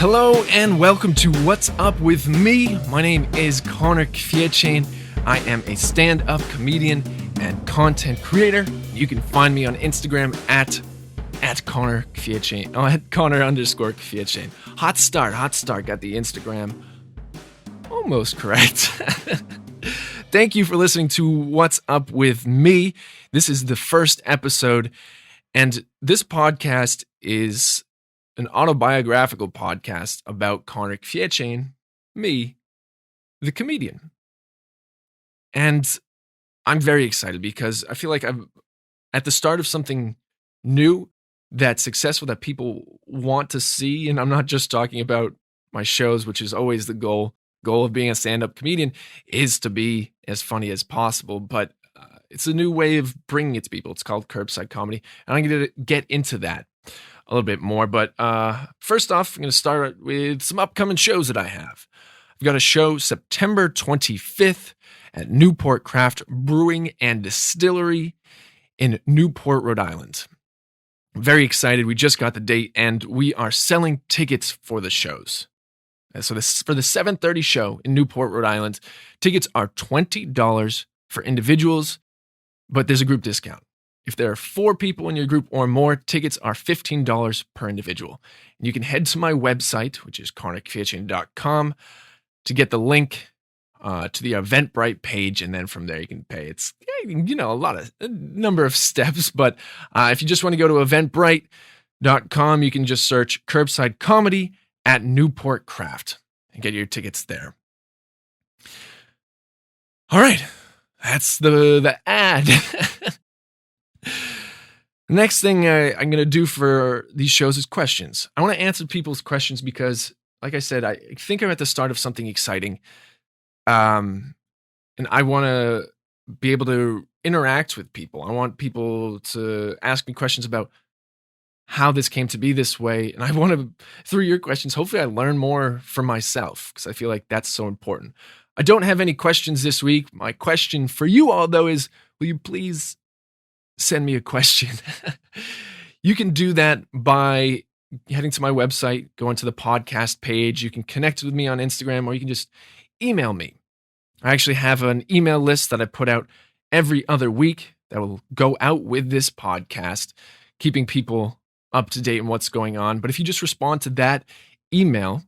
Hello and welcome to What's Up With Me. My name is Connor Kvietchain. I am a stand-up comedian and content creator. You can find me on Instagram at Connor Kvietchain. Oh, at Connor_Kvietchain. Hot start. Got the Instagram almost correct. Thank you for listening to What's Up With Me. This is the first episode, and this podcast is an autobiographical podcast about Connor Kvietchain, me, the comedian. And I'm very excited because I feel like I'm at the start of something new that's successful, that people want to see. And I'm not just talking about my shows, which is always the goal. Goal of being a stand-up comedian is to be as funny as possible, but it's a new way of bringing it to people. It's called Curbside Comedy, and I'm going to get into that a little bit more. But first off, I'm going to start with some upcoming shows that I have. I've got a show September 25th at Newport Craft Brewing and Distillery in Newport, Rhode Island. I'm very excited. We just got the date, and we are selling tickets for the shows. So this for the 7:30 show in Newport, Rhode Island. Tickets are $20 for individuals, but there's a group discount. If there are 4 people in your group or more, tickets are $15 per individual. And you can head to my website, which is connorkvietchain.com, to get the link to the Eventbrite page, and then from there you can pay. It's a number of steps, but if you just want to go to eventbrite.com, you can just search Curbside Comedy at Newport Craft and get your tickets there. All right, that's the ad. The next thing I'm going to do for these shows is questions. I want to answer people's questions because, like I said, I think I'm at the start of something exciting. And I want to be able to interact with people. I want people to ask me questions about how this came to be this way. And I want to, through your questions, hopefully I learn more for myself, because I feel like that's so important. I don't have any questions this week. My question for you all, though, is will you please send me a question? You can do that by heading to my website, going to the podcast page. You can connect with me on Instagram, or you can just email me. I actually have an email list that I put out every other week that will go out with this podcast, keeping people up to date on what's going on. But if you just respond to that email,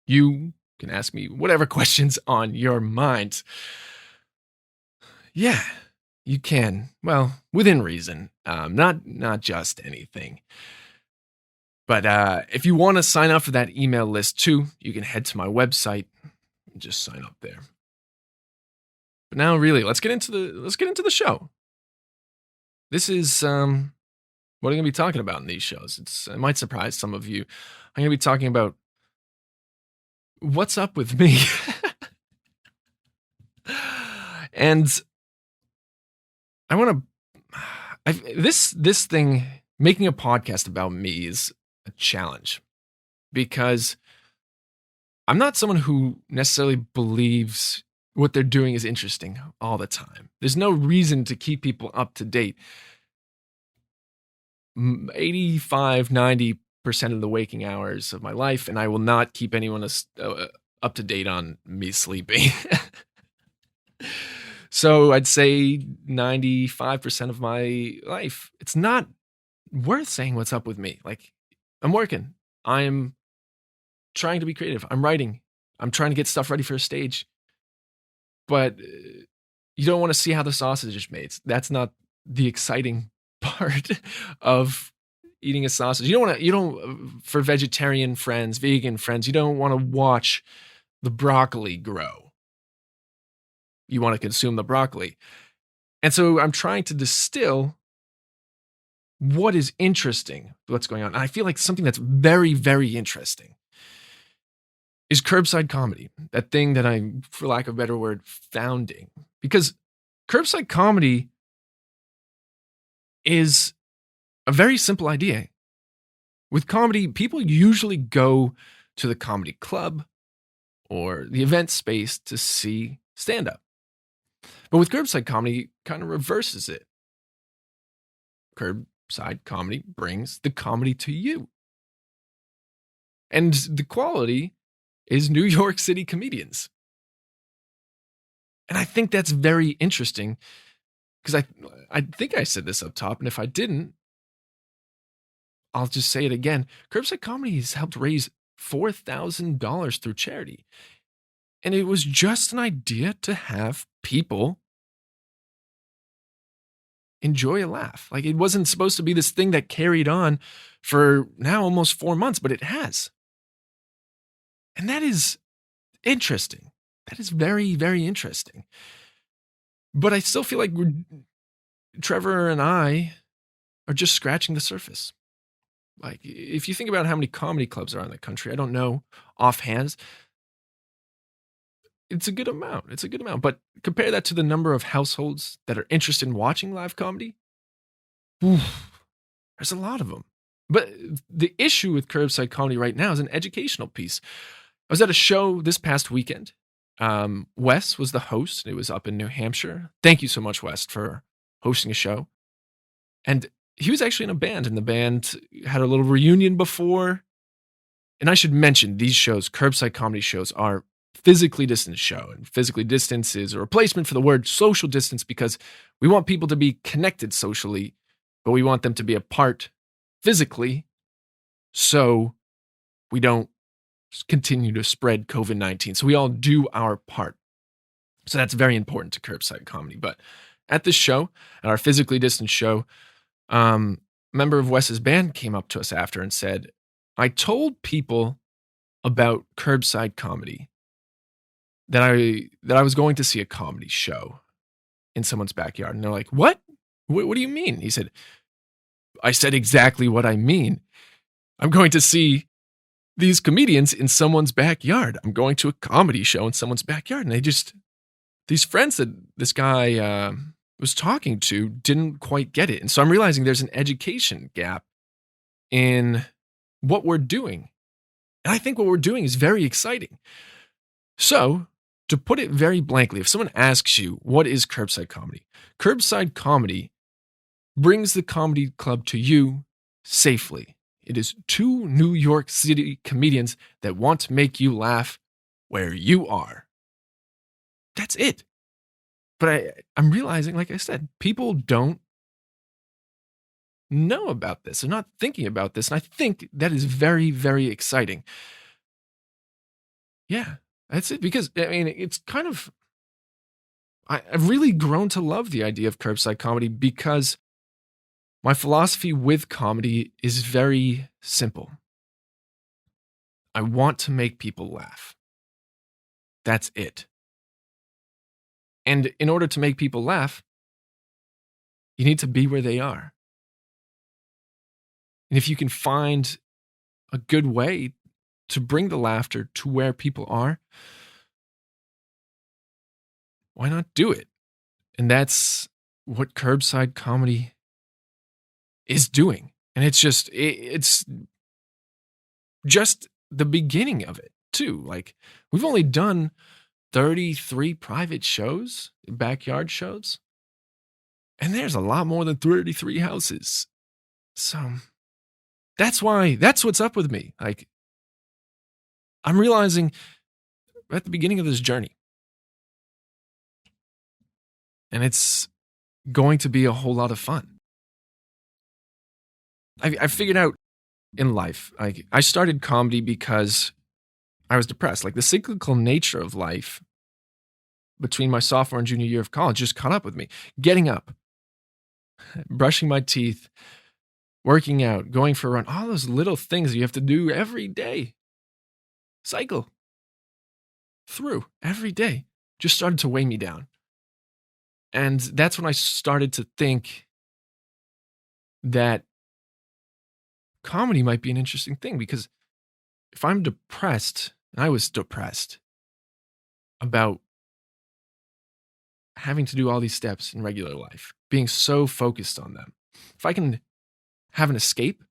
you can ask me whatever questions on your mind. Yeah, you can. Well, within reason, not just anything. But if you want to sign up for that email list too, you can head to my website and just sign up there. But now, really, let's get into the show. This is what I'm going to be talking about in these shows. It might surprise some of you. I'm going to be talking about what's up with me. And I want to, this thing, making a podcast about me is a challenge, because I'm not someone who necessarily believes what they're doing is interesting all the time. There's no reason to keep people up to date 85-90% of the waking hours of my life, and I will not keep anyone up to date on me sleeping. So I'd say 95% of my life, it's not worth saying what's up with me. Like, I'm working. I'm trying to be creative. I'm writing. I'm trying to get stuff ready for a stage. But you don't want to see how the sausage is made. That's not the exciting part of eating a sausage. For vegetarian friends, vegan friends, you don't want to watch the broccoli grow. You want to consume the broccoli. And so I'm trying to distill what is interesting, what's going on. And I feel like something that's very, very interesting is Curbside Comedy, that thing that I'm, for lack of a better word, founding. Because Curbside Comedy is a very simple idea. With comedy, people usually go to the comedy club or the event space to see stand-up. But with Curbside Comedy, it kind of reverses it. Curbside Comedy brings the comedy to you. And the quality is New York City comedians. And I think that's very interesting because I think I said this up top, and if I didn't, I'll just say it again. Curbside Comedy has helped raise $4,000 through charity. And it was just an idea to have people enjoy a laugh. Like, it wasn't supposed to be this thing that carried on for now almost 4 months, but it has. And that is interesting. That is very, very interesting. But I still feel like Trevor and I are just scratching the surface. Like, if you think about how many comedy clubs are in the country, I don't know offhand. It's a good amount. It's a good amount. But compare that to the number of households that are interested in watching live comedy. There's a lot of them. But the issue with Curbside Comedy right now is an educational piece. I was at a show this past weekend. Wes was the host. It was up in New Hampshire. Thank you so much, Wes, for hosting a show. And he was actually in a band, and the band had a little reunion before. And I should mention, these shows, Curbside Comedy shows, are physically distant show. And physically distance is a replacement for the word social distance because we want people to be connected socially, but we want them to be apart physically so we don't continue to spread COVID-19. So we all do our part. So that's very important to Curbside Comedy. But at this show, at our physically distant show, a member of Wes's band came up to us after and said, I told people about Curbside Comedy that I was going to see a comedy show in someone's backyard. And they're like, what? What do you mean? He said, I said exactly what I mean. I'm going to see these comedians in someone's backyard. I'm going to a comedy show in someone's backyard. And these friends that this guy was talking to didn't quite get it. And so I'm realizing there's an education gap in what we're doing. And I think what we're doing is very exciting. So, to put it very blankly, if someone asks you, what is Curbside Comedy? Curbside Comedy brings the comedy club to you safely. It is two New York City comedians that want to make you laugh where you are. That's it. But I'm realizing, like I said, people don't know about this. They're not thinking about this. And I think that is very, very exciting. Yeah, that's it. Because, I mean, it's kind of, I've really grown to love the idea of Curbside Comedy because my philosophy with comedy is very simple. I want to make people laugh. That's it. And in order to make people laugh, you need to be where they are. And if you can find a good way to bring the laughter to where people are, why not do it? And that's what Curbside Comedy is doing. And it's just the beginning of it, too. Like, we've only done 33 private shows, backyard shows. And there's a lot more than 33 houses. So that's what's up with me. Like, I'm realizing at the beginning of this journey. And it's going to be a whole lot of fun. I figured out in life, like, I started comedy because I was depressed. Like, the cyclical nature of life between my sophomore and junior year of college just caught up with me. Getting up, brushing my teeth, working out, going for a run, all those little things that you have to do every day. Cycle through every day just started to weigh me down. And that's when I started to think that comedy might be an interesting thing, because if I'm depressed, and I was depressed about having to do all these steps in regular life, being so focused on them, if I can have an escape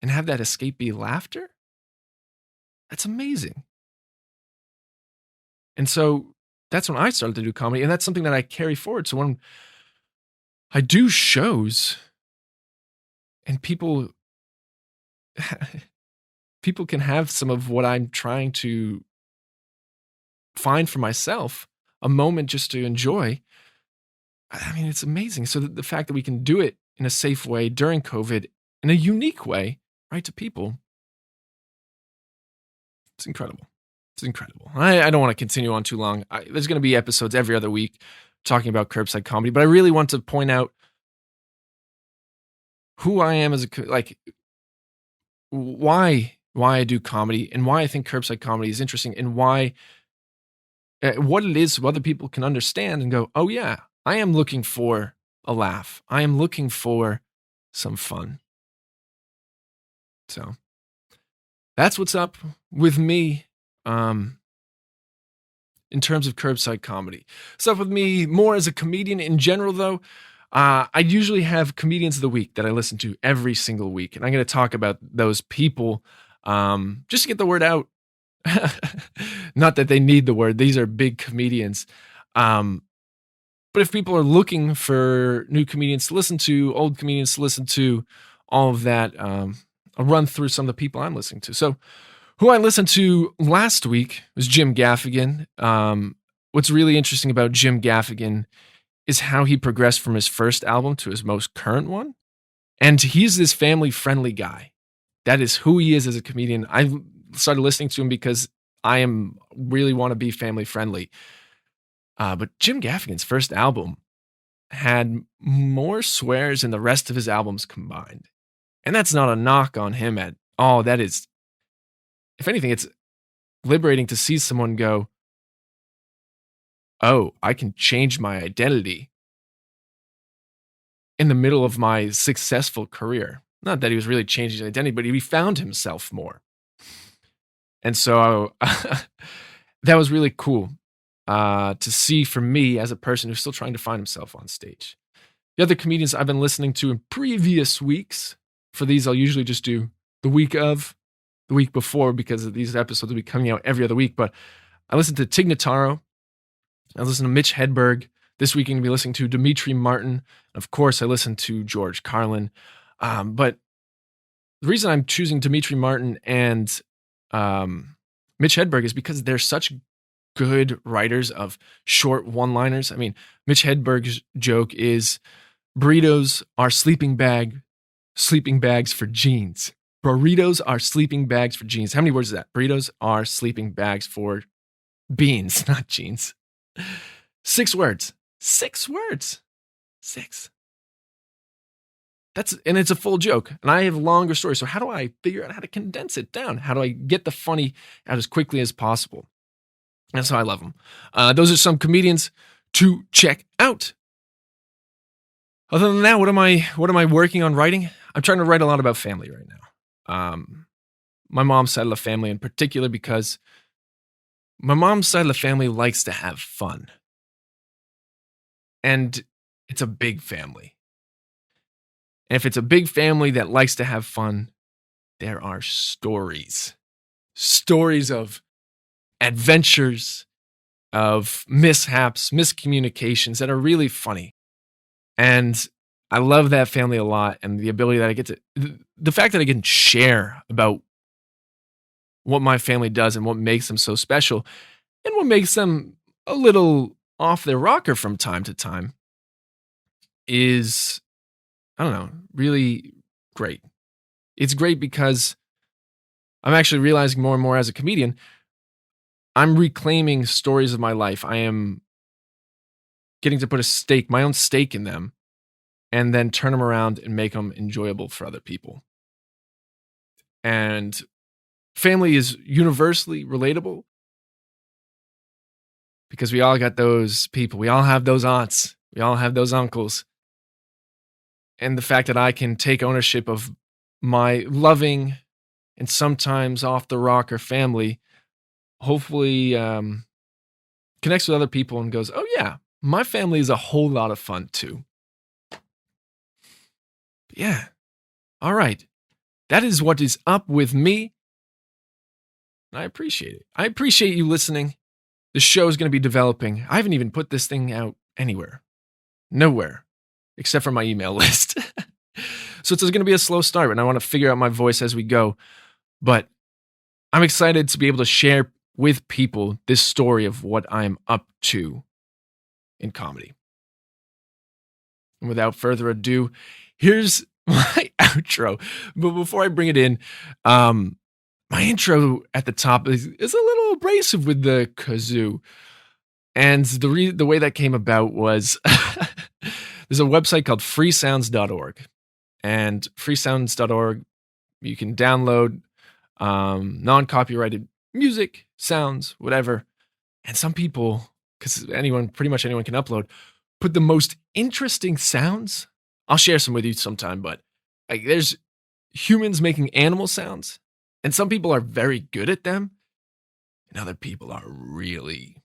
and have that escape be laughter, that's amazing. And so that's when I started to do comedy, and that's something that I carry forward. So when I do shows and people people can have some of what I'm trying to find for myself, a moment just to enjoy, I mean, it's amazing. So the fact that we can do it in a safe way during COVID, in a unique way, right, to people, it's incredible. It's incredible. I don't want to continue on too long. There's going to be episodes every other week talking about Curbside Comedy, but I really want to point out who I am as why I do comedy and why I think Curbside Comedy is interesting and why what it is so other people can understand and go, oh yeah, I am looking for a laugh. I am looking for some fun. So that's what's up with me in terms of Curbside Comedy. What's up with me more as a comedian in general, though? I usually have comedians of the week that I listen to every single week, and I'm going to talk about those people just to get the word out. Not that they need the word; these are big comedians. But if people are looking for new comedians to listen to, old comedians to listen to, all of that, I'll run through some of the people I'm listening to. So, who I listened to last week was Jim Gaffigan. What's really interesting about Jim Gaffigan is how he progressed from his first album to his most current one. And he's this family-friendly guy. That is who he is as a comedian. I started listening to him because I really want to be family-friendly. But Jim Gaffigan's first album had more swears than the rest of his albums combined. And that's not a knock on him at all. That is, if anything, it's liberating to see someone go, oh, I can change my identity in the middle of my successful career. Not that he was really changing his identity, but he found himself more. And so that was really cool to see for me as a person who's still trying to find himself on stage. The other comedians I've been listening to in previous weeks, for these I'll usually just do the week before, because these episodes will be coming out every other week. But I listened to Tig Notaro. I listened to Mitch Hedberg. This week I'm going to be listening to Dimitri Martin. Of course, I listened to George Carlin. But the reason I'm choosing Dimitri Martin and Mitch Hedberg is because they're such good writers of short one-liners. I mean, Mitch Hedberg's joke is burritos are sleeping bags for jeans. Burritos are sleeping bags for jeans. How many words is that? Burritos are sleeping bags for beans, not jeans. 6 words. 6 words. 6. And it's a full joke. And I have longer stories. So how do I figure out how to condense it down? How do I get the funny out as quickly as possible? That's how I love them. Those are some comedians to check out. Other than that, what am I working on writing? I'm trying to write a lot about family right now. My mom's side of the family in particular, because my mom's side of the family likes to have fun. And it's a big family. And if it's a big family that likes to have fun, there are stories. Stories of adventures, of mishaps, miscommunications that are really funny. And I love that family a lot, and the ability that I get to, the fact that I can share about what my family does and what makes them so special and what makes them a little off their rocker from time to time is, I don't know, really great. It's great because I'm actually realizing more and more as a comedian, I'm reclaiming stories of my life. I am getting to put my own stake in them, and then turn them around and make them enjoyable for other people. And family is universally relatable because we all got those people. We all have those aunts. We all have those uncles. And the fact that I can take ownership of my loving and sometimes off the rocker family, hopefully connects with other people and goes, oh yeah, my family is a whole lot of fun too. Yeah. All right. That is what is up with me. I appreciate it. I appreciate you listening. The show is going to be developing. I haven't even put this thing out anywhere. Nowhere. Except for my email list. So it's going to be a slow start, and I want to figure out my voice as we go. But I'm excited to be able to share with people this story of what I'm up to in comedy. And without further ado, here's my outro. But before I bring it in, my intro at the top is a little abrasive with the kazoo. And the way that came about was there's a website called freesounds.org. And freesounds.org, you can download non-copyrighted music, sounds, whatever. And some people, because pretty much anyone can upload, put the most interesting sounds. I'll share some with you sometime, but like there's humans making animal sounds, and some people are very good at them, and other people are really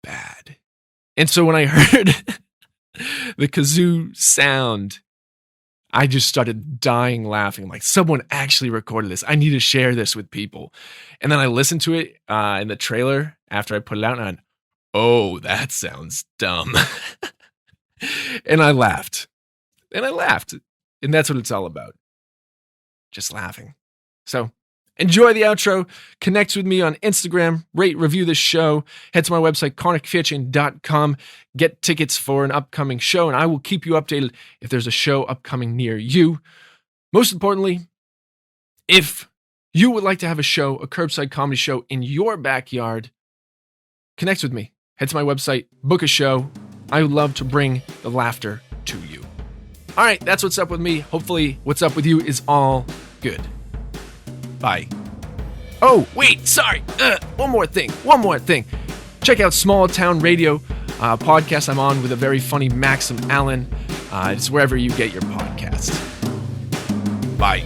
bad. And so when I heard the kazoo sound, I just started dying laughing. Like, someone actually recorded this. I need to share this with people. And then I listened to it in the trailer after I put it out, and I went, oh, that sounds dumb. And I laughed. And that's what it's all about. Just laughing. So enjoy the outro. Connect with me on Instagram. Rate, review this show. Head to my website, connorkfietchen.com. Get tickets for an upcoming show, and I will keep you updated if there's a show upcoming near you. Most importantly, if you would like to have a curbside comedy show in your backyard, connect with me. Head to my website, book a show. I would love to bring the laughter to you. All right, that's what's up with me. Hopefully, what's up with you is all good. Bye. Oh, wait, sorry. One more thing. Check out Small Town Radio podcast I'm on with a very funny Maxim Allen. It's wherever you get your podcasts. Bye.